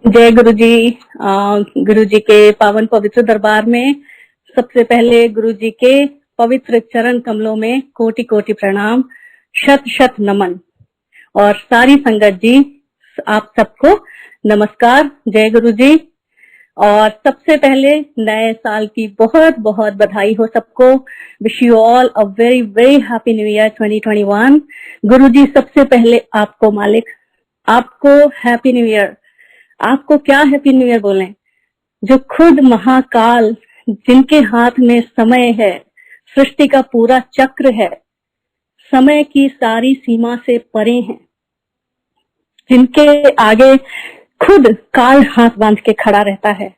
जय गुरु जी। गुरु जी के पावन पवित्र दरबार में सबसे पहले गुरु जी के पवित्र चरण कमलों में कोटि कोटि प्रणाम, शत शत नमन। और सारी संगत जी, आप सबको नमस्कार, जय गुरु जी। और सबसे पहले नए साल की बहुत बहुत बधाई हो सबको। Wish you all a very very happy new year 2021। गुरु जी सबसे पहले आपको मालिक, आपको हैप्पी न्यू ईयर। आपको क्या हैप्पी न्यू ईयर बोलें, जो खुद महाकाल, जिनके हाथ में समय है, सृष्टि का पूरा चक्र है, समय की सारी सीमा से परे हैं, जिनके आगे खुद काल हाथ बांध के खड़ा रहता है,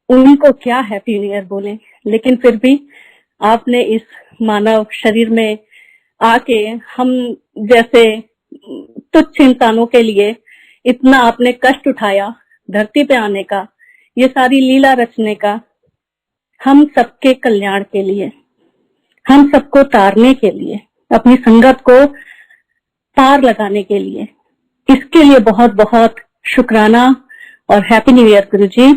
उनको क्या हैप्पी न्यू ईयर बोलें। लेकिन फिर भी आपने इस मानव शरीर में आके हम जैसे तुच्छ इंसानों के लिए इतना आपने कष्ट उठाया, धरती पे आने का, ये सारी लीला रचने का, हम सबके कल्याण के लिए, हम सबको तारने के लिए, अपनी संगत को पार लगाने के लिए, इसके लिए बहुत बहुत शुक्राना और हैप्पी न्यू ईयर गुरु जी।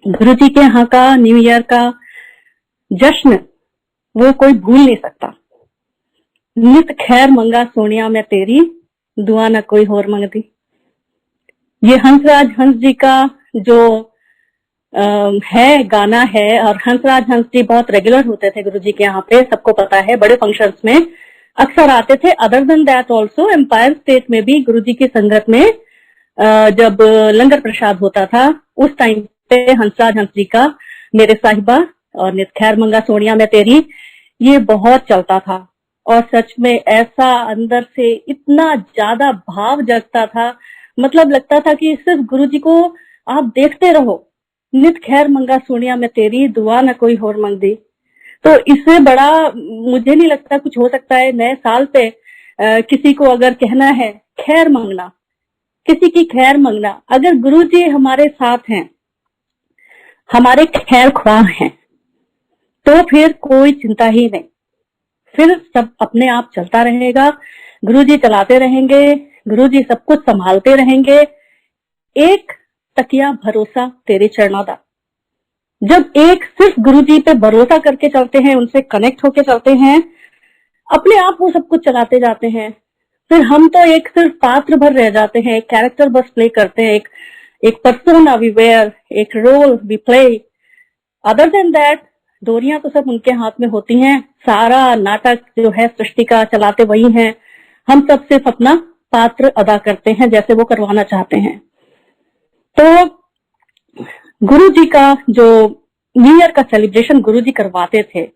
गुरु जी के यहाँ का न्यू ईयर का जश्न वो कोई भूल नहीं सकता। नित खैर मंगा सोनिया मैं तेरी, दुआ न कोई होर मंगती। ये हंसराज हंस जी का जो है गाना है, और हंसराज हंस जी बहुत रेगुलर होते थे गुरु जी के यहाँ पे, सबको पता है, बड़े फंक्शंस में अक्सर आते थे। Other than that also Empire State में भी गुरु जी की संगत में जब लंगर प्रसाद होता था, उस टाइम पे हंसराज हंस जी का मेरे साहिबा और नित खैर मंगा सोनिया मैं तेरी, ये बहुत चलता था। और सच में ऐसा अंदर से इतना ज्यादा भाव जगता था, मतलब लगता था कि सिर्फ गुरु जी को आप देखते रहो। नित खैर मंगा सोनिया मैं तेरी, दुआ न कोई होर मंगदी। तो इससे बड़ा मुझे नहीं लगता कुछ हो सकता है नए साल पे। किसी को अगर कहना है खैर मांगना, किसी की खैर मांगना, अगर गुरु जी हमारे साथ हैं, हमारे खैर ख्वाह हैं, तो फिर कोई चिंता ही नहीं, फिर सब अपने आप चलता रहेगा। गुरु जी चलाते रहेंगे, गुरु जी सब कुछ संभालते रहेंगे। एक तकिया भरोसा तेरे चरणों दा। जब एक सिर्फ गुरु जी पे भरोसा करके चलते हैं, उनसे कनेक्ट होके चलते हैं, अपने आप वो सब कुछ चलाते जाते हैं। फिर हम तो एक सिर्फ पात्र भर रह जाते हैं, एक कैरेक्टर बस प्ले करते हैं, एक पर्सोना वी वेयर, एक role we play. Other than that डोरियां तो सब उनके हाथ में होती हैं, सारा नाटक जो है सृष्टि का चलाते वही हैं। हम सब सिर्फ अपना पात्र अदा करते हैं जैसे वो करवाना चाहते हैं। तो गुरु जी का जो न्यू ईयर का सेलिब्रेशन गुरु जी करवाते थे,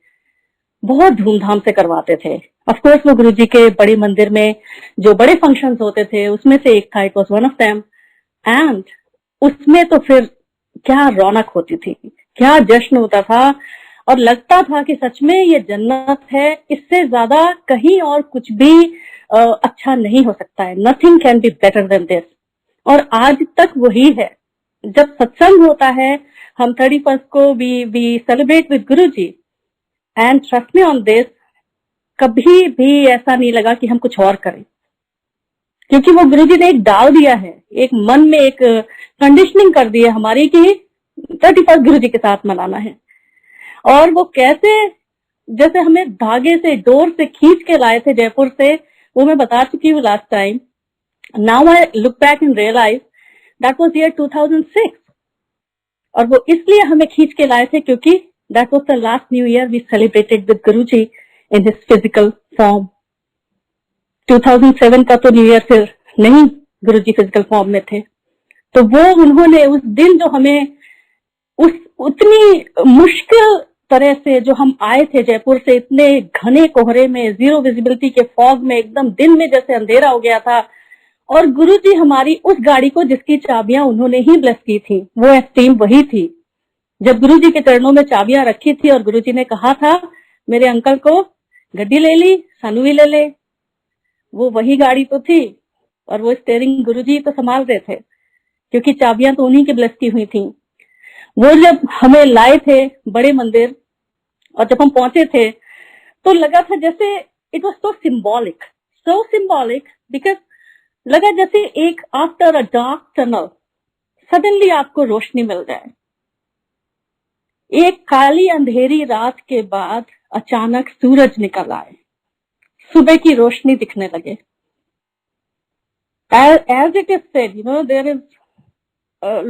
बहुत धूमधाम से करवाते थे। ऑफ कोर्स वो गुरु जी के बड़े मंदिर में जो बड़े फंक्शंस होते थे, उसमें से एक था, it was one of them. And उसमें तो फिर क्या रौनक होती थी, क्या जश्न होता था, और लगता था कि सच में ये जन्नत है, इससे ज्यादा कहीं और कुछ भी अच्छा नहीं हो सकता है। Nothing can be better than this. और आज तक वही है। जब सत्संग होता है, हम 31st को we celebrate with Guru ji, and trust me on this, कभी भी ऐसा नहीं लगा कि हम कुछ और करें, क्योंकि वो गुरु जी ने एक डाल दिया है, एक मन में एक कंडीशनिंग कर दी है हमारी कि 31st गुरु जी के साथ मनाना है। और वो कैसे, जैसे हमें धागे से, डोर से खींच के लाए थे जयपुर से, वो मैं बता चुकी हूँ last time. Now I look back and realise that was year 2006। और वो इसलिए हमें खींच के लाए थे क्योंकि that was the last new year we celebrated with Guru ji in his physical form. 2007 का तो न्यू ईयर फिर नहीं गुरु जी फिजिकल फॉर्म में थे। तो वो उन्होंने उस दिन जो हमें उस उतनी मुश्किल तरह से, जो हम आए थे जयपुर से इतने घने कोहरे में, जीरो विजिबिलिटी के फॉग में, एकदम दिन में जैसे अंधेरा हो गया था, और गुरु जी हमारी उस गाड़ी को, जिसकी चाबियां उन्होंने ही ब्लेस की थी, वो एस्टीम वही थी। जब गुरु जी के चरणों में चाबियां रखी थी और गुरु जी ने कहा था मेरे अंकल को, गड्डी ले ली, सानू भी ले ले, वो वही गाड़ी तो थी। और वो स्टेयरिंग गुरु जी तो संभाल रहे थे, क्योंकि चाबियां तो उन्हीं की ब्लेस की हुई थी। वो जब हमें लाए थे बड़े मंदिर, और जब हम पहुंचे थे, तो लगा था जैसे it was so symbolic because लगा जैसे एक after a dark tunnel, suddenly आपको रोशनी मिल जाए। एक काली अंधेरी रात के बाद अचानक सूरज निकल आए, सुबह की रोशनी दिखने लगे। As it is said, there is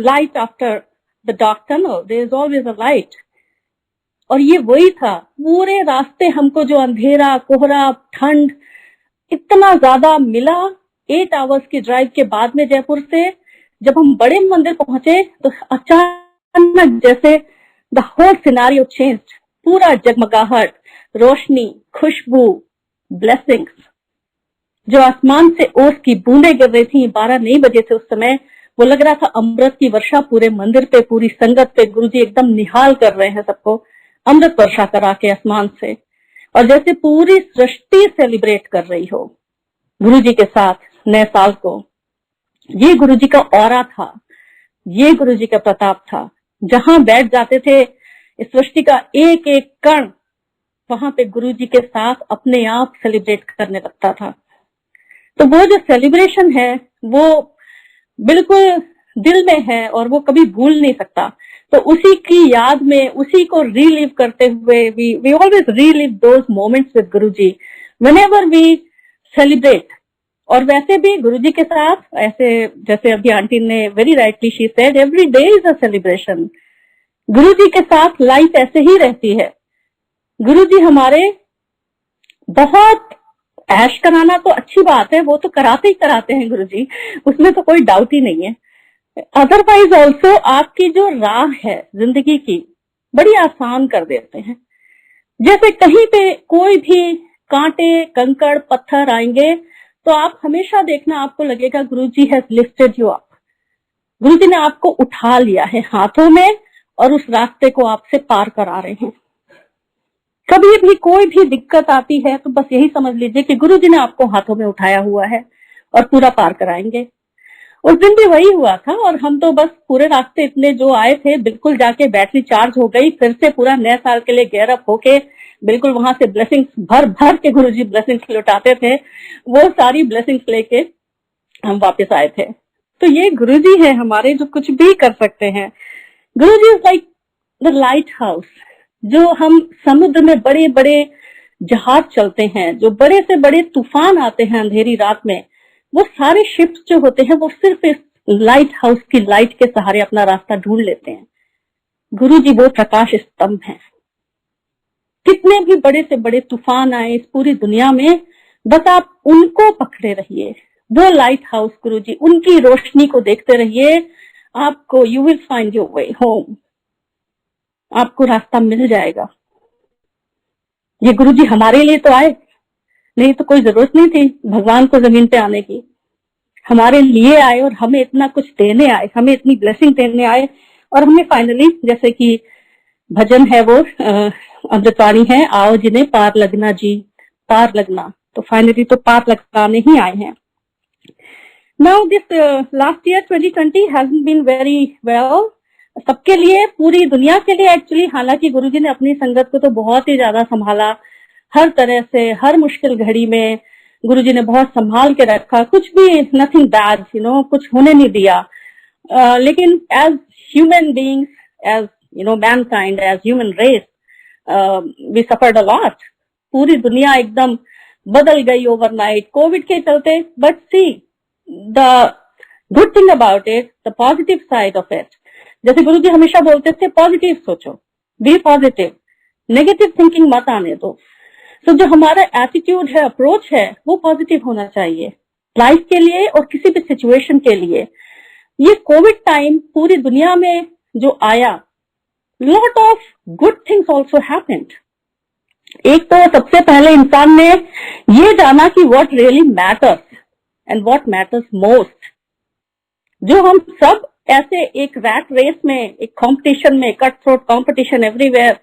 light after the dark tunnel. There is always a light. और ये वही था। पूरे रास्ते हमको जो अंधेरा, कोहरा, ठंड इतना ज्यादा मिला 8 आवर्स की ड्राइव के बाद में जयपुर से, जब हम बड़े मंदिर पहुंचे तो अचानक जैसे द होल सिनारियो चेंज्ड। पूरा जगमगाहट, रोशनी, खुशबू, ब्लेसिंग्स। जो आसमान से ओस की बूंदें गिर रही थी, 12 नहीं बजे थे उस समय, वो लग रहा था अमृत की वर्षा पूरे मंदिर पे, पूरी संगत पे। गुरुजी एकदम निहाल कर रहे हैं सबको, अमृत वर्षा करा के आसमान से, और जैसे पूरी सृष्टि सेलिब्रेट कर रही हो गुरुजी के साथ नए साल को। ये गुरुजी का ऑरा था, ये गुरुजी का प्रताप था। जहां बैठ जाते थे इस सृष्टि का एक एक कण, वहां पे गुरुजी के साथ अपने आप सेलिब्रेट करने लगता था। तो वो जो सेलिब्रेशन है वो बिल्कुल दिल में है और वो कभी भूल नहीं सकता। तो उसी की याद में, उसी को रीलिव करते हुए we always relive those moments with Guruji whenever we celebrate. और वैसे भी गुरुजी के साथ ऐसे, जैसे अभी आंटी ने very rightly she said, every day is a celebration. Guruji के साथ लाइफ ऐसे ही रहती है। गुरुजी हमारे बहुत ऐश कराना तो अच्छी बात है, वो तो कराते ही कराते हैं गुरुजी, उसमें तो कोई डाउट ही नहीं है। अदरवाइज ऑल्सो आपकी जो राह है जिंदगी की बड़ी आसान कर देते हैं। जैसे कहीं पे कोई भी कांटे, कंकड़, पत्थर आएंगे तो आप हमेशा देखना, आपको लगेगा गुरुजी हैज लिफ्टेड यू अप। गुरुजी ने आपको उठा लिया है हाथों में और उस रास्ते को आपसे पार करा रहे हैं। कभी भी कोई भी दिक्कत आती है तो बस यही समझ लीजिए कि गुरुजी ने आपको हाथों में उठाया हुआ है और पूरा पार कराएंगे। उस दिन भी वही हुआ था, और हम तो बस पूरे रास्ते इतने जो आए थे, बिल्कुल जाके बैटरी चार्ज हो गई, फिर से पूरा नए साल के लिए गेयर अप होके बिल्कुल वहां से ब्लेसिंग्स भर भर के गुरुजी ब्लेसिंग्स लौटाते थे, वो सारी ब्लेसिंग्स लेके हम वापस आए थे। तो ये गुरुजी है हमारे, जो कुछ भी कर सकते हैं। Guruji is like the lighthouse. जो हम समुद्र में बड़े बड़े जहाज चलते हैं, जो बड़े से बड़े तूफान आते हैं अंधेरी रात में, वो सारे शिप्स जो होते हैं वो सिर्फ इस लाइट हाउस की लाइट के सहारे अपना रास्ता ढूंढ लेते हैं। गुरुजी वो प्रकाश स्तंभ हैं। कितने भी बड़े से बड़े तूफान आए इस पूरी दुनिया में, बस आप उनको पकड़े रहिए, वो लाइट हाउस गुरुजी, उनकी रोशनी को देखते रहिए। आपको you will find your way home, आपको रास्ता मिल जाएगा। ये गुरुजी हमारे लिए तो आए, नहीं तो कोई जरूरत नहीं थी भगवान को जमीन पे आने की। हमारे लिए आए और हमें इतना कुछ देने आए, हमें इतनी ब्लेसिंग देने आए, और हमें फाइनली, जैसे कि भजन है वो अमृतवाणी है, आओ जिन्हें पार लगना जी, पार लगना। तो फाइनली तो पार लगाने ही आए हैं। Now this last year 2020 hasn't been very well सबके लिए, पूरी दुनिया के लिए एक्चुअली। हालांकि गुरुजी ने अपनी संगत को तो बहुत ही ज्यादा संभाला, हर तरह से, हर मुश्किल घड़ी में गुरुजी ने बहुत संभाल के रखा। कुछ भी, नथिंग बैड, कुछ होने नहीं दिया। लेकिन as human beings, as mankind, as human race, we suffered a lot. पूरी दुनिया एकदम बदल गई ओवरनाइट कोविड के चलते। But see the good thing about it, the positive side of it, जैसे गुरुजी हमेशा बोलते थे, पॉजिटिव सोचो, बी पॉजिटिव, नेगेटिव थिंकिंग मत आने दो। तो जो हमारा एटीट्यूड है, अप्रोच है, वो पॉजिटिव होना चाहिए लाइफ के लिए और किसी भी सिचुएशन के लिए। ये कोविड टाइम पूरी दुनिया में जो आया, lot of good things also happened. एक तो सबसे पहले इंसान ने ये जाना कि what really matters and what matters most. जो हम सब ऐसे एक रैट रेस में, एक कंपटीशन में, कट थ्रोट कंपटीशन एवरीवेयर,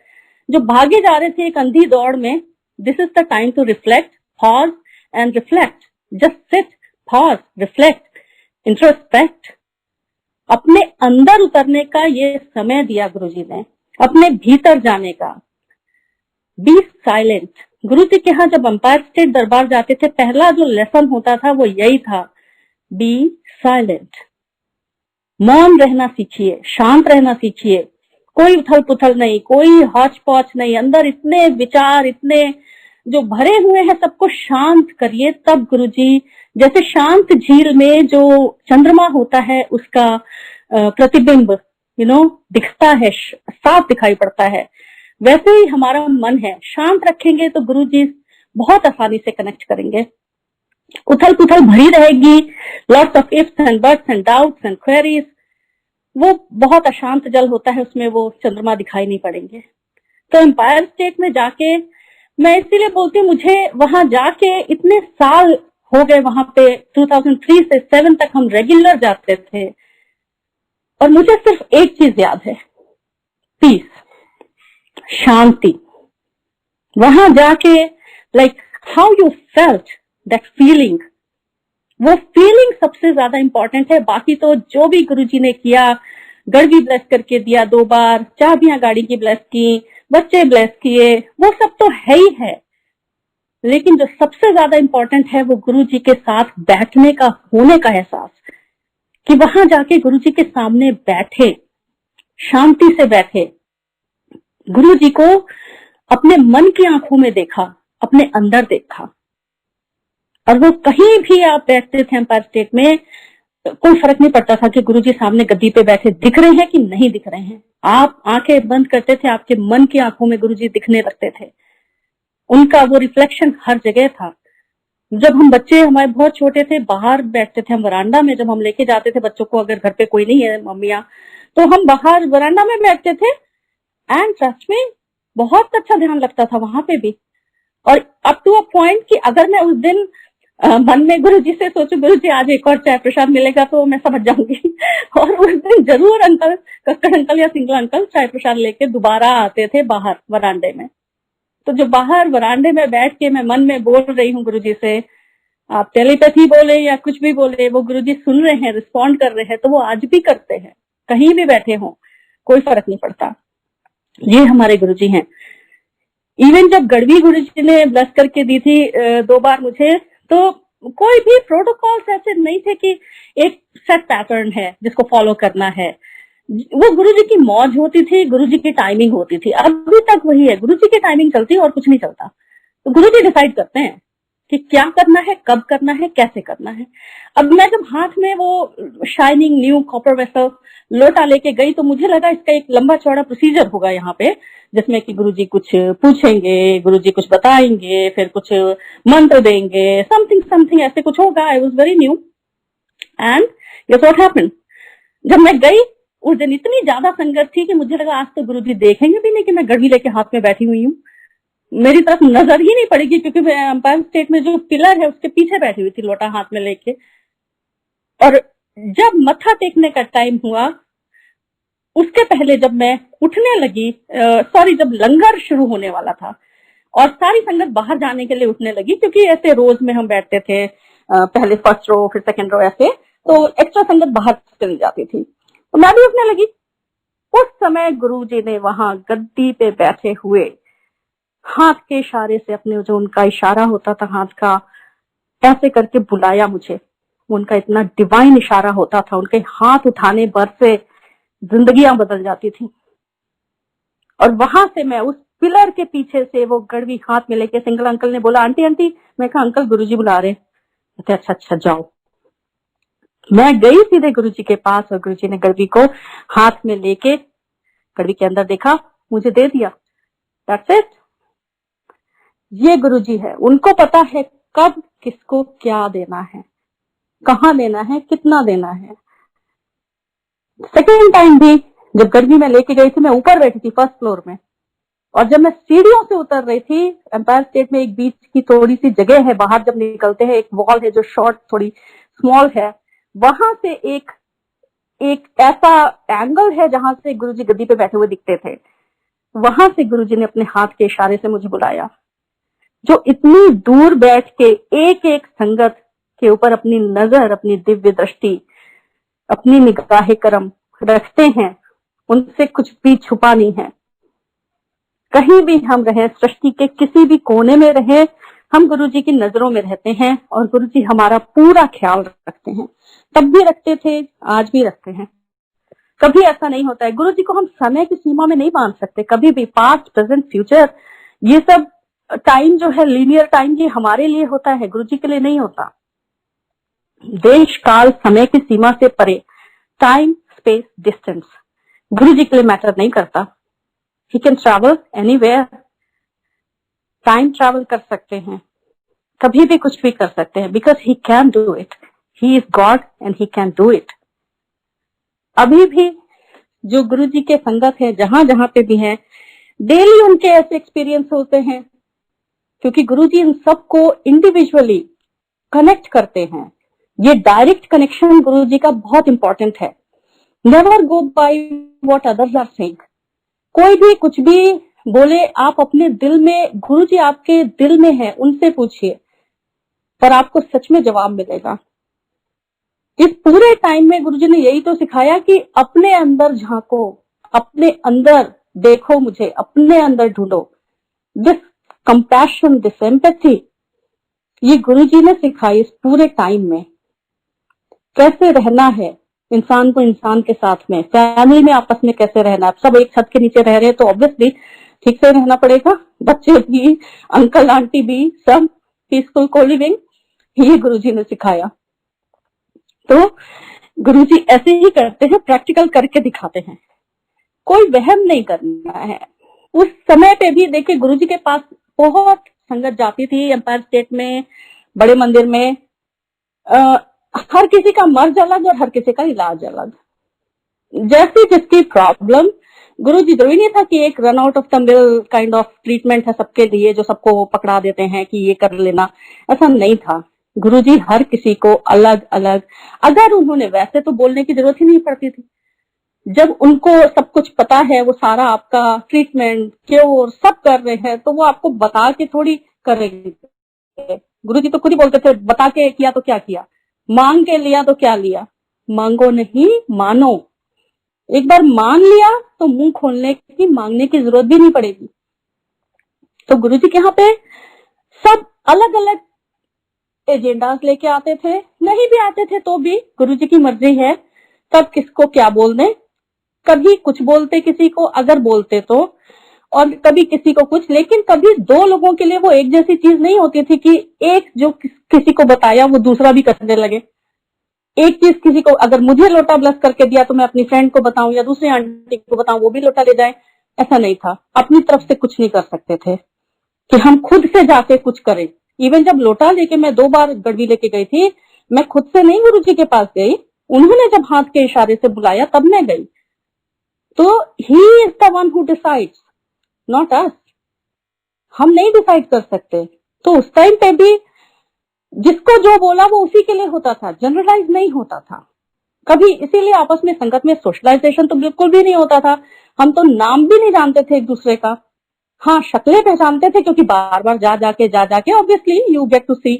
जो भागे जा रहे थे एक अंधी दौड़ में, this is the time to reflect, pause and reflect. Just sit, pause, reflect, introspect. अपने अंदर उतरने का ये समय दिया गुरुजी ने, अपने भीतर जाने का। B silent. गुरुजी के यहाँ जब अंपायर स्टेट दरबार जाते थे, पहला जो लेसन होता था वो यही था, बी साइलेंट। मौन रहना सीखिए, शांत रहना सीखिए, कोई उथल पुथल नहीं, कोई हौच पौच नहीं, अंदर इतने विचार इतने जो भरे हुए हैं सबको शांत करिए। तब गुरुजी, जैसे शांत झील में जो चंद्रमा होता है उसका प्रतिबिंब दिखता है, साफ दिखाई पड़ता है, वैसे ही हमारा मन है। शांत रखेंगे तो गुरुजी बहुत आसानी से कनेक्ट करेंगे। उथल पुथल भरी रहेगी, lots of ifs and buts and doubts and queries, वो बहुत अशांत जल होता है, उसमें वो चंद्रमा दिखाई नहीं पड़ेंगे। तो एम्पायर स्टेट में जाके, मैं इसीलिए बोलती हूँ, मुझे वहां जाके इतने साल हो गए, वहां पे 2003 से 7 तक हम रेगुलर जाते थे, और मुझे सिर्फ एक चीज याद है, पीस, शांति। वहां जाके like how you felt that feeling, वो फीलिंग सबसे ज्यादा इंपॉर्टेंट है। बाकी तो जो भी गुरुजी ने किया, गड़वी ब्लेस करके दिया 2 बार, चाबियां गाड़ी की ब्लेस की, बच्चे ब्लेस किए, वो सब तो है ही है, लेकिन जो सबसे ज्यादा इंपॉर्टेंट है वो गुरुजी के साथ बैठने का, होने का एहसास, कि वहां जाके गुरुजी के सामने बैठे, शांति से बैठे, गुरुजी को अपने मन की आंखों में देखा, अपने अंदर देखा। और वो कहीं भी आप बैठते थे एम्पायर स्टेट में, कोई फर्क नहीं पड़ता था कि गुरुजी सामने गद्दी पे बैठे दिख रहे हैं कि नहीं दिख रहे हैं। आप आंखें बंद करते थे, आपके मन की आंखों में गुरुजी दिखने लगते थे, उनका वो रिफ्लेक्शन हर जगह था। जब हम बच्चे, हमारे बहुत छोटे थे, बाहर बैठते थे हम वरांडा में, जब हम लेके जाते थे बच्चों को, अगर घर पे कोई नहीं है मम्मियां, तो हम बाहर वरांडा में बैठते थे, एंड ट्रस्ट में बहुत अच्छा ध्यान लगता था वहां पे भी। और अप टू अ पॉइंट कि अगर मैं उस दिन मन में गुरुजी से सोचूं, गुरुजी आज एक और चाय प्रसाद मिलेगा, तो मैं समझ जाऊंगी। और उस दिन जरूर अंकल, कक्कड़ अंकल या सिंगल अंकल चाय प्रसाद लेके दोबारा आते थे बाहर वरांडे में। तो जो बाहर वरांडे में बैठ के मैं मन में बोल रही हूँ गुरुजी से, आप टेलीपैथी बोले या कुछ भी बोले, वो गुरुजी सुन रहे हैं, रिस्पॉन्ड कर रहे हैं, तो वो आज भी करते हैं, कहीं भी बैठे हों, कोई फर्क नहीं पड़ता। ये हमारे गुरुजी हैं। इवन जब गढ़वी गुरुजी ने ब्लेस करके दी थी 2 बार मुझे, तो कोई भी प्रोटोकॉल्स ऐसे नहीं थे कि एक सेट पैटर्न है जिसको फॉलो करना है। वो गुरुजी की मौज होती थी, गुरुजी की टाइमिंग होती थी, अभी तक वही है, गुरुजी की टाइमिंग चलती है और कुछ नहीं चलता। तो गुरुजी डिसाइड करते हैं कि क्या करना है, कब करना है, कैसे करना है। अब मैं जब हाथ में वो शाइनिंग न्यू कॉपर वेसल लोटा लेके गई, तो मुझे लगा इसका एक लंबा चौड़ा प्रोसीजर होगा यहाँ पे, जिसमें कि गुरुजी कुछ पूछेंगे, गुरुजी कुछ बताएंगे, फिर कुछ मंत्र देंगे, समथिंग समथिंग ऐसे कुछ होगा। I was very new, and guess what happened, जब मैं गई उस दिन इतनी ज्यादा संगत थी कि मुझे लगा आज तो गुरुजी देखेंगे भी नहीं कि मैं गढ़वी लेके हाथ में बैठी हुई हूँ, मेरी तरफ नजर ही नहीं पड़ेगी, क्योंकि मैं एम्पायर स्टेट में जो पिलर है उसके पीछे बैठी हुई थी लोटा हाथ में लेके। और जब मत्था टेकने का टाइम हुआ, उसके पहले जब मैं उठने लगी, जब लंगर शुरू होने वाला था और सारी संगत बाहर जाने के लिए उठने लगी, क्योंकि ऐसे रोज में हम बैठते थे, पहले फर्स्ट रो फिर सेकंड रो ऐसे, तो एक्स्ट्रा संगत बाहर चली जाती थी, तो मैं भी उठने लगी। उस समय गुरुजी ने वहां गद्दी पे बैठे हुए हाथ के इशारे से, अपने जो उनका इशारा होता था हाथ का, ऐसे करके बुलाया मुझे। उनका इतना डिवाइन इशारा होता था, उनके हाथ उठाने भर से जिंदगियां बदल जाती थी। और वहां से मैं उस पिलर के पीछे से वो गड़वी हाथ में लेके, सिंगल अंकल ने बोला आंटी आंटी, मैं कहा अंकल गुरुजी बुला रहे। कहते अच्छा अच्छा जाओ। मैं गई सीधे गुरुजी के पास, और गुरुजी ने गड़वी को हाथ में लेके गड़वी के अंदर देखा, मुझे दे दिया। That's it. ये गुरुजी है, उनको पता है कब किसको क्या देना है, कहाँ देना है, कितना देना है। सेकेंड टाइम भी जब गढ़वी में लेके गई थी, मैं ऊपर बैठी थी फर्स्ट फ्लोर में, और जब मैं सीढ़ियों से उतर रही थी, एम्पायर स्टेट में एक बीच की थोड़ी सी जगह है, बाहर जब निकलते हैं एक वॉल है जो शॉर्ट थोड़ी स्मॉल है, वहां से एक ऐसा एंगल है जहां से गुरुजी गद्दी पे बैठे हुए दिखते थे। वहां से गुरुजी ने अपने हाथ के इशारे से मुझे बुलाया। जो इतनी दूर बैठ के एक एक संगत के ऊपर अपनी नजर, अपनी दिव्य दृष्टि, अपनी निगाहे करम रखते हैं, उनसे कुछ भी छुपा नहीं है। कहीं भी हम रहे, सृष्टि के किसी भी कोने में रहे, हम गुरुजी की नजरों में रहते हैं, और गुरुजी हमारा पूरा ख्याल रखते हैं। तब भी रखते थे, आज भी रखते हैं। कभी ऐसा नहीं होता है। गुरुजी को हम समय की सीमा में नहीं बांध सकते कभी भी। पास्ट, प्रेजेंट, फ्यूचर, ये सब टाइम जो है, लीनियर टाइम, ये हमारे लिए होता है, गुरुजी के लिए नहीं होता। देश काल समय की सीमा से परे, टाइम, स्पेस, डिस्टेंस गुरुजी के लिए मैटर नहीं करता। He can travel anywhere, time travel कर सकते हैं, कभी भी कुछ भी कर सकते हैं, because he can do it. He is God and he can do it. अभी भी जो गुरुजी के संगत है, जहां जहां पे भी हैं, डेली उनके ऐसे एक्सपीरियंस होते हैं, क्योंकि गुरुजी इन सबको इंडिविजुअली कनेक्ट करते हैं। ये डायरेक्ट कनेक्शन गुरुजी का बहुत इंपॉर्टेंट है। Never go by what others are saying. कोई भी कुछ भी बोले, आप अपने दिल में, गुरुजी आपके दिल में है, उनसे पूछिए, पर आपको सच में जवाब मिलेगा। इस पूरे टाइम में गुरुजी ने यही तो सिखाया कि अपने अंदर झांको, अपने अंदर देखो, मुझे अपने अंदर ढूंढो। दिस कंपैशन, दिस एम्पैथी, ये गुरुजी ने सिखाई इस पूरे टाइम में। कैसे रहना है इंसान को इंसान के साथ में, फैमिली में आपस में कैसे रहना है। सब एक छत के नीचे रह रहे हैं तो ऑब्वियसली ठीक से रहना पड़ेगा, बच्चे भी, अंकल आंटी भी, सब पीसफुल को लिविंग, ये गुरुजी ने सिखाया। तो गुरुजी ऐसे ही करते हैं, प्रैक्टिकल करके दिखाते हैं, कोई वहम नहीं करना है। उस समय पे भी देखिए, गुरुजी के पास बहुत संगत जाती थी एम्पायर स्टेट में, बड़े मंदिर में। हर किसी का मर्ज अलग और हर किसी का इलाज अलग, जैसी जिसकी प्रॉब्लम। गुरुजी जरूरी नहीं था कि एक run out of the mill kind of treatment है सबके लिए, जो सबको पकड़ा देते हैं कि ये कर लेना, ऐसा नहीं था। गुरुजी हर किसी को अलग अलग, अगर उन्होंने, वैसे तो बोलने की जरूरत ही नहीं पड़ती थी, जब उनको सब कुछ पता है, वो सारा आपका ट्रीटमेंट, क्योर सब कर रहे हैं, तो वो आपको बता के थोड़ी करेंगे। गुरुजी तो खुद ही बोलते थे, बता के किया तो क्या किया, मांग के लिया तो क्या लिया। मांगो नहीं, मानो। एक बार मान लिया तो मुंह खोलने की, मांगने की जरूरत भी नहीं पड़ेगी। तो गुरुजी के यहाँ पे सब अलग अलग एजेंडास लेके आते थे, नहीं भी आते थे तो भी गुरुजी की मर्जी है कब किसको क्या बोल दें। कभी कुछ बोलते किसी को, अगर बोलते तो, और कभी किसी को कुछ, लेकिन कभी दो लोगों के लिए वो एक जैसी चीज नहीं होती थी कि एक जो किसी को बताया वो दूसरा भी करने लगे। एक चीज किसी को, अगर मुझे लोटा ब्लस करके दिया तो मैं अपनी फ्रेंड को बताऊं या दूसरी आंटी को बताऊं, वो भी लोटा ले जाए, ऐसा नहीं था। अपनी तरफ से कुछ नहीं कर सकते थे कि हम खुद से जाके कुछ करें। इवन जब लोटा लेके मैं 2 बार गड़वी लेके गई थी, मैं खुद से नहीं गुरुजी के पास गई, उन्होंने जब हाथ के इशारे से बुलाया तब मैं गई। तो he is the one who decides, not us. हम नहीं डिसाइड कर सकते। तो उस टाइम पे भी जिसको जो बोला वो उसी के लिए होता था, जनरलाइज नहीं होता था कभी। इसीलिए आपस में संगत में सोशलाइजेशन तो बिल्कुल भी नहीं होता था। हम तो नाम भी नहीं जानते थे एक दूसरे का। हाँ, शक्लें पहचानते थे, क्योंकि बार बार जा जाके ऑब्वियसली यू गेट टू सी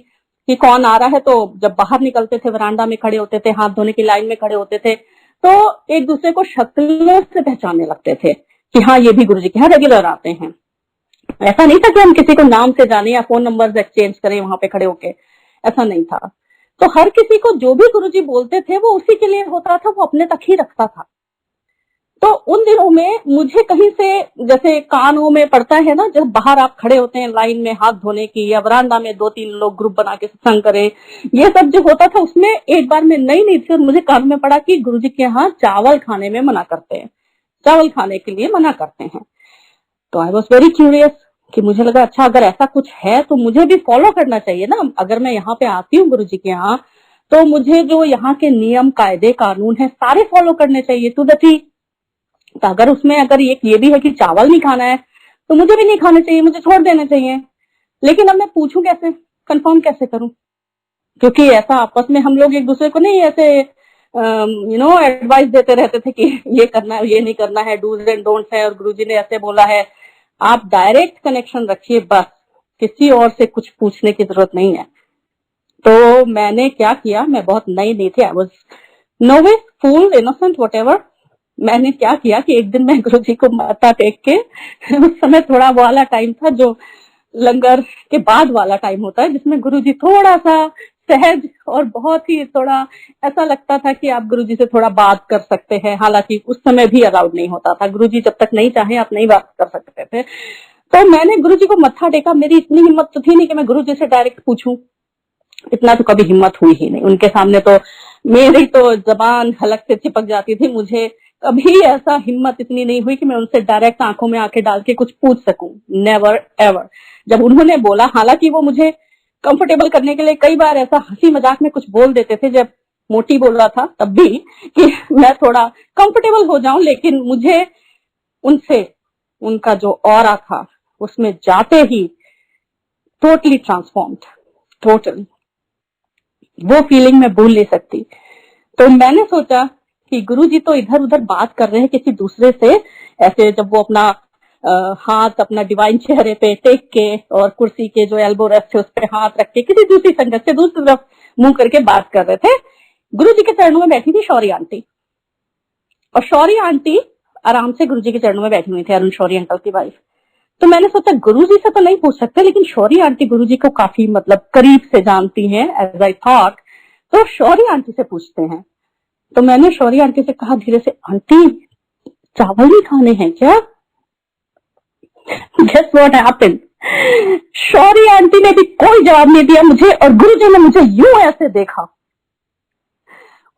कि कौन आ रहा है। तो जब बाहर निकलते थे, वरांडा में खड़े होते थे, हाथ धोने की लाइन में खड़े होते थे, तो एक दूसरे को शक्लों से पहचानने लगते थे कि हाँ, ये भी गुरुजी के यहाँ रेगुलर आते हैं। ऐसा नहीं था कि हम किसी को नाम से जाने या फोन नंबर एक्सचेंज करें वहां पे खड़े होके, ऐसा नहीं था। तो हर किसी को जो भी गुरुजी बोलते थे वो उसी के लिए होता था, वो अपने तक ही रखता था। तो उन दिनों में मुझे कहीं से, जैसे कानों में पड़ता है ना, जब बाहर आप खड़े होते हैं लाइन में हाथ धोने की, या वरांडा में 2-3 लोग ग्रुप बना के सत्संग करें, ये सब जो होता था, उसमें एक बार मैं नई थी और मुझे कान में पड़ा कि गुरुजी के यहाँ चावल खाने में मना करते हैं, चावल खाने के लिए मना करते हैं। तो आई वॉज वेरी क्यूरियस कि मुझे लगा अच्छा, अगर ऐसा कुछ है तो मुझे भी फॉलो करना चाहिए ना। अगर मैं यहाँ पे आती हूँ गुरुजी के यहाँ, तो मुझे जो यहाँ के नियम, कायदे, कानून है, सारे फॉलो करने चाहिए टू द टी। तो अगर उसमें अगर ये भी है कि चावल नहीं खाना है, तो मुझे भी नहीं खाना चाहिए, मुझे छोड़ देना चाहिए। लेकिन अब मैं पूछूं कैसे, कंफर्म कैसे करूं? क्योंकि ऐसा आपस में हम लोग एक दूसरे को नहीं ऐसे एडवाइस देते रहते थे कि ये करना है, ये नहीं करना है, डूज एंड डोंट्स है, और गुरुजी ने ऐसे बोला है। आप डायरेक्ट कनेक्शन रखिए, बस किसी और से कुछ पूछने की जरूरत नहीं है। तो मैंने क्या किया, मैं बहुत नई थी, I was novice, fool, innocent, whatever. मैंने क्या किया कि एक दिन मैं गुरुजी को माथा टेक के, उस समय थोड़ा वाला टाइम था जो लंगर के बाद वाला टाइम होता है, जिसमें गुरुजी थोड़ा सा सहज और बहुत ही थोड़ा ऐसा लगता था कि आप गुरुजी से थोड़ा बात कर सकते हैं, हालांकि उस समय भी अलाउड नहीं होता था, गुरुजी जब तक नहीं चाहे आप नहीं बात कर सकते थे। तो मैंने गुरुजी को मत्था टेका, मेरी इतनी हिम्मत तो थी नहीं कि मैं गुरुजी से डायरेक्ट पूछूं, इतना तो कभी हिम्मत हुई ही नहीं, उनके सामने तो मेरी तो जबान हलक से चिपक जाती थी, मुझे कभी ऐसा हिम्मत इतनी नहीं हुई कि मैं उनसे डायरेक्ट आंखों में आंखें डाल के कुछ पूछ सकूं, नेवर एवर। जब उन्होंने बोला, हालांकि वो मुझे कंफर्टेबल करने के लिए कई बार ऐसा हंसी मजाक में कुछ बोल देते थे, जब मोटी बोल रहा था तब भी, कि मैं थोड़ा कंफर्टेबल हो जाऊं, लेकिन मुझे उनसे उनका जो ऑरा था उसमें जाते ही टोटली ट्रांसफॉर्म्ड, टोटली वो फीलिंग मैं भूल नहीं सकती। तो मैंने सोचा कि गुरुजी तो इधर उधर बात कर रहे हैं किसी दूसरे से, ऐसे जब वो अपना हाथ अपना डिवाइन चेहरे पे टेक के और कुर्सी के जो एल्बो रेस्ट है उस पे हाथ रख के किसी दूसरी संगत से दूसरी तरफ मुंह करके बात कर रहे थे। गुरुजी के चरणों में बैठी थी शौरी आंटी, और शौरी आंटी आराम से गुरुजी के चरणों में बैठी हुई थी, अरुण शौरी अंकल की वाइफ। तो मैंने सोचा गुरुजी से तो नहीं पूछ सकते, लेकिन शौरी आंटी गुरुजी को काफी मतलब करीब से जानती हैं, एज आई थॉट, तो शौरी आंटी से पूछते हैं। तो मैंने शौरी आंटी से कहा धीरे से, आंटी चावल नहीं खाने हैं क्या? Guess what happened, Shauri aunty ने भी कोई जवाब नहीं दिया मुझे, और गुरुजी ने मुझे यूं ऐसे देखा,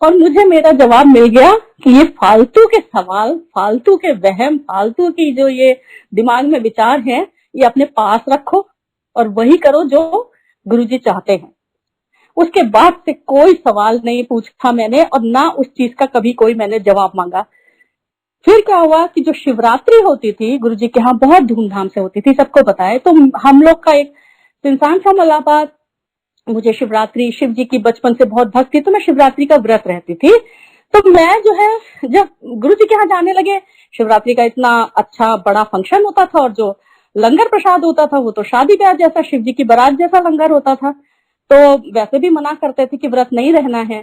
और मुझे मेरा जवाब मिल गया कि ये फालतू के सवाल, फालतू के वहम, फालतू की जो ये दिमाग में विचार हैं, ये अपने पास रखो और वही करो जो गुरुजी चाहते हैं। उसके बाद से कोई सवाल नहीं पूछा मैंने, और ना उस चीज का कभी कोई मैंने जवाब मांगा। फिर क्या हुआ कि जो शिवरात्रि होती थी गुरुजी के यहाँ बहुत धूमधाम से होती थी, सबको पता है। तो हम लोग का एक इंसान फ्रॉम इलाहाबाद, मुझे शिवरात्रि, शिव जी की बचपन से बहुत भक्ति, तो मैं शिवरात्रि का व्रत रहती थी। तो मैं जो है जब गुरुजी के यहाँ जाने लगे, शिवरात्रि का इतना अच्छा बड़ा फंक्शन होता था, और जो लंगर प्रसाद होता था वो तो शादी ब्याह जैसा, शिव जी की बारात जैसा लंगर होता था। तो वैसे भी मना करते थे कि व्रत नहीं रहना है।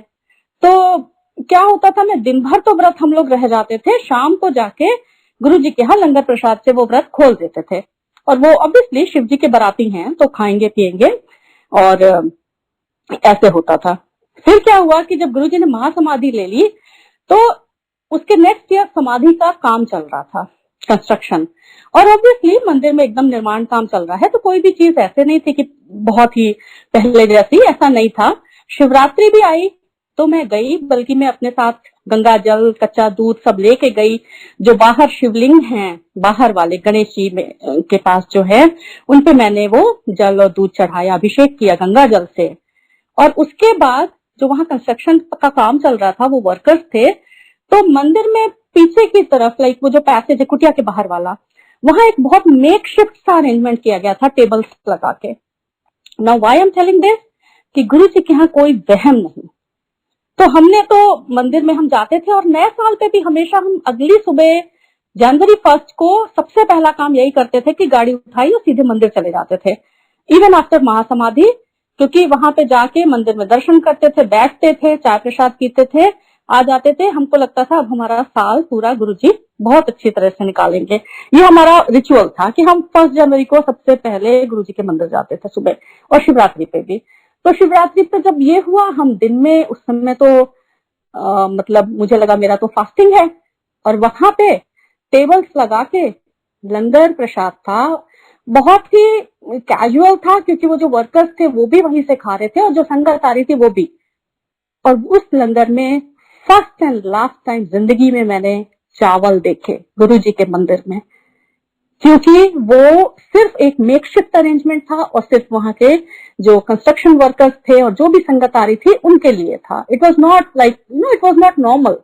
तो क्या होता था, मैं दिन भर तो व्रत हम लोग रह जाते थे, शाम को जाके गुरुजी के यहाँ लंगर प्रसाद से वो व्रत खोल देते थे। और वो ऑब्वियसली शिव जी के बाराती हैं तो खाएंगे पिएंगे, और ऐसे होता था। फिर क्या हुआ कि जब गुरुजी ने महासमाधि ले ली, तो उसके नेक्स्ट ईयर समाधि का काम चल रहा था, कंस्ट्रक्शन, और ऑब्वियसली मंदिर में एकदम निर्माण काम चल रहा है, तो कोई भी चीज ऐसे नहीं थी कि बहुत ही पहले जैसी, ऐसा नहीं था। शिवरात्रि भी आई तो मैं गई, बल्कि मैं अपने साथ गंगा जल, कच्चा दूध सब लेके गई। जो बाहर शिवलिंग हैं, बाहर वाले गणेश जी में के पास जो है, उनपे मैंने वो जल और दूध चढ़ाया, अभिषेक किया गंगा जल से। और उसके बाद जो वहां कंस्ट्रक्शन का काम चल रहा था, वो वर्कर्स थे, तो मंदिर में पीछे की तरफ, लाइक वो जो पैसेज है कुटिया के बाहर वाला, वहां एक बहुत मेक शिफ्ट सा अरेंजमेंट किया गया था, टेबल्स लगा के। Now why I am telling this, कि गुरु जी के यहाँ कोई वहम नहीं। तो हमने तो मंदिर में हम जाते थे, और नए साल पे भी हमेशा हम अगली सुबह जनवरी 1 को सबसे पहला काम यही करते थे कि गाड़ी उठाई और सीधे मंदिर चले जाते थे, इवन आफ्टर महासमाधि, क्योंकि वहां पे जाके मंदिर में दर्शन करते थे, बैठते थे, चाय प्रसाद पीते थे, आ जाते थे। हमको लगता था अब हमारा साल पूरा गुरुजी बहुत अच्छी तरह से निकालेंगे। ये हमारा रिचुअल था कि हम 1 जनवरी को सबसे पहले गुरुजी के मंदिर जाते थे सुबह, और शिवरात्रि पे भी। तो शिवरात्रि पे जब ये हुआ, हम दिन में उस समय तो मतलब मुझे लगा मेरा तो फास्टिंग है, और वहां पे टेबल्स लगा के लंगर प्रसाद था, बहुत ही कैजुअल था, क्योंकि वो जो वर्कर्स थे वो भी वहीं से खा रहे थे, और जो संगत आ रही थी वो भी। और उस लंगर में फर्स्ट एंड लास्ट टाइम जिंदगी में मैंने चावल देखे गुरुजी के मंदिर में, क्योंकि वो सिर्फ एक मेकशिफ्ट अरेंजमेंट था, और सिर्फ वहां के जो कंस्ट्रक्शन वर्कर्स थे और जो भी संगत आ रही थी उनके लिए था। It was not like it was not normal.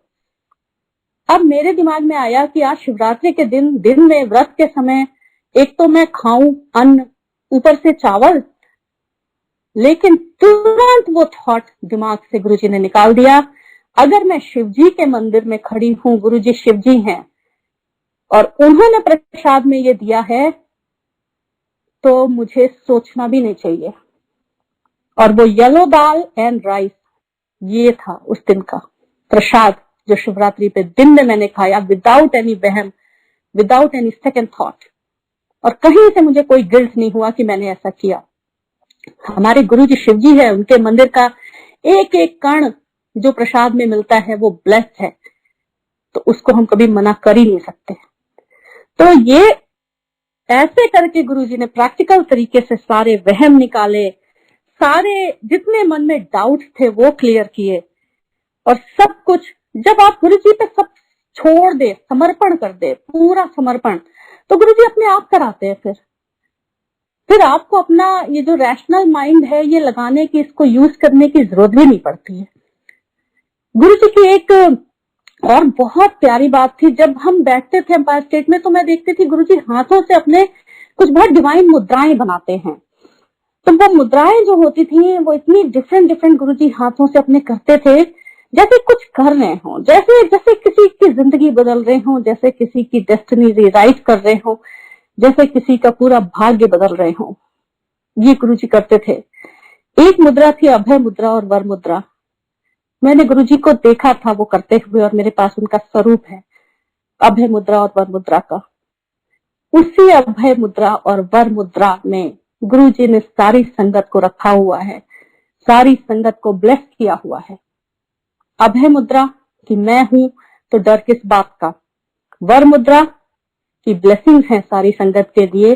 अब मेरे दिमाग में आया कि आज शिवरात्रि के दिन में व्रत के समय एक तो मैं खाऊं अन्न, ऊपर से चावल, लेकिन तुरंत वो थॉट दिमाग से गुरुजी ने निकाल दिया, अगर मैं शिवजी के मंदिर में खड़ी हूं, गुरुजी शिवजी हैं और उन्होंने प्रसाद में ये दिया है, तो मुझे सोचना भी नहीं चाहिए। और वो येलो दाल एंड राइस, ये था उस दिन का प्रसाद जो शिवरात्रि पे दिन में मैंने खाया, विदाउट एनी वहम, विदाउट एनी सेकेंड थॉट। और कहीं से मुझे कोई गिल्ट नहीं हुआ कि मैंने ऐसा किया। हमारे गुरु जी शिव जी है, उनके मंदिर का एक एक कण जो प्रसाद में मिलता है वो ब्लेस्ड है, तो उसको हम कभी मना कर ही नहीं सकते। तो ये ऐसे करके गुरुजी ने प्रैक्टिकल तरीके से सारे वहम निकाले, सारे जितने मन में डाउट्स थे वो क्लियर किए, और सब कुछ जब आप गुरुजी पे सब छोड़ दे, समर्पण कर दे, पूरा समर्पण, तो गुरुजी अपने आप कराते हैं। फिर आपको अपना ये जो रैशनल माइंड है ये लगाने की, इसको यूज करने की जरूरत भी नहीं पड़ती है। गुरुजी की एक और बहुत प्यारी बात थी, जब हम बैठते थे एम्पायर स्टेट में तो मैं देखती थी गुरुजी हाथों से अपने कुछ बहुत डिवाइन मुद्राएं बनाते हैं। तो वो मुद्राएं जो होती थी वो इतनी डिफरेंट गुरुजी हाथों से अपने करते थे, जैसे कुछ कर रहे हो, जैसे जैसे किसी की जिंदगी बदल रहे हो, जैसे किसी की डेस्टिनी रिराइट कर रहे हो, जैसे किसी का पूरा भाग्य बदल रहे हो। ये गुरुजी करते थे। एक मुद्रा थी अभय मुद्रा और वर मुद्रा। मैंने गुरुजी को देखा था वो करते हुए, और मेरे पास उनका स्वरूप है अभय मुद्रा और वर मुद्रा का। उसी अभय मुद्रा और वर मुद्रा में गुरुजी ने सारी संगत को रखा हुआ है, सारी संगत को ब्लेस किया हुआ है। अभय मुद्रा कि मैं हूं तो डर किस बात का, वर मुद्रा की ब्लेसिंग्स हैं सारी संगत के लिए,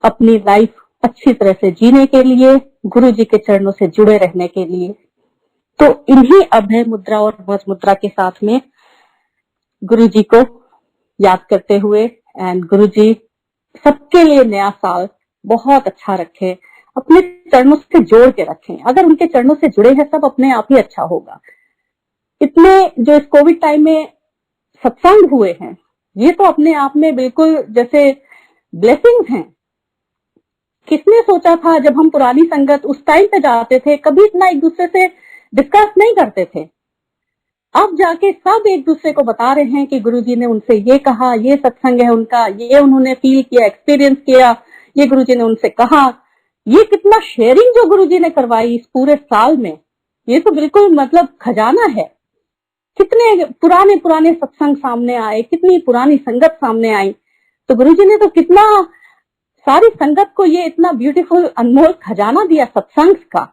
अपनी लाइफ अच्छी तरह से जीने के लिए, गुरुजी के चरणों से जुड़े रहने के लिए। तो इन्हीं अभय मुद्रा और वर मुद्रा के साथ में गुरुजी को याद करते हुए, एंड गुरुजी सबके लिए नया साल बहुत अच्छा रखे, अपने चरणों से जोड़ के रखें। अगर उनके चरणों से जुड़े हैं सब, अपने आप ही अच्छा होगा। इतने जो इस कोविड टाइम में सत्संग हुए हैं, ये तो अपने आप में बिल्कुल जैसे ब्लेसिंग्स हैं। किसने सोचा था, जब हम पुरानी संगत उस टाइम पे जाते थे, कभी इतना एक दूसरे से डिस्कस नहीं करते थे। अब जाके सब एक दूसरे को बता रहे हैं कि गुरुजी ने उनसे ये कहा, ये सत्संग है उनका, ये उन्होंने फील किया, एक्सपीरियंस किया, ये गुरुजी ने उनसे कहा। ये कितना शेयरिंग जो गुरुजी ने करवाई इस पूरे साल में, ये तो बिल्कुल मतलब खजाना है। कितने पुराने पुराने सत्संग सामने आए, कितनी पुरानी संगत सामने आई, तो गुरुजी ने तो कितना सारी संगत को ये इतना ब्यूटीफुल अनमोल खजाना दिया सत्संग का।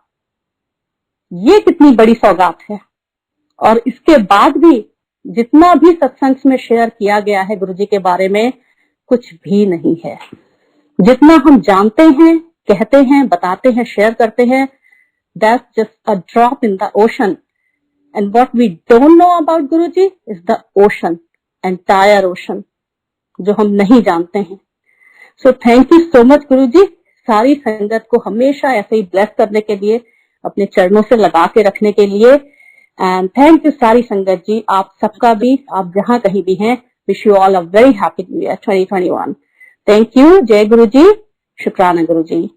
ये कितनी बड़ी सौगात है। और इसके बाद भी जितना भी सत्संग में शेयर किया गया है गुरुजी के बारे में, कुछ भी नहीं है। जितना हम जानते हैं, कहते हैं, बताते हैं, शेयर करते हैं, that's just a drop in the ocean. And what we don't know about Guruji is the ocean, entire ocean, जो हम नहीं जानते हैं। So thank you so much गुरुजी, सारी संगत को हमेशा ऐसे ही ब्लेस करने के लिए, अपने चरणों से लगा के रखने के लिए। एंड थैंक यू सारी संगत जी, आप सबका भी, आप जहां कहीं भी हैं, wish you all a very happy new year 2021। Thank you. जय गुरु जी, शुक्राना गुरु जी।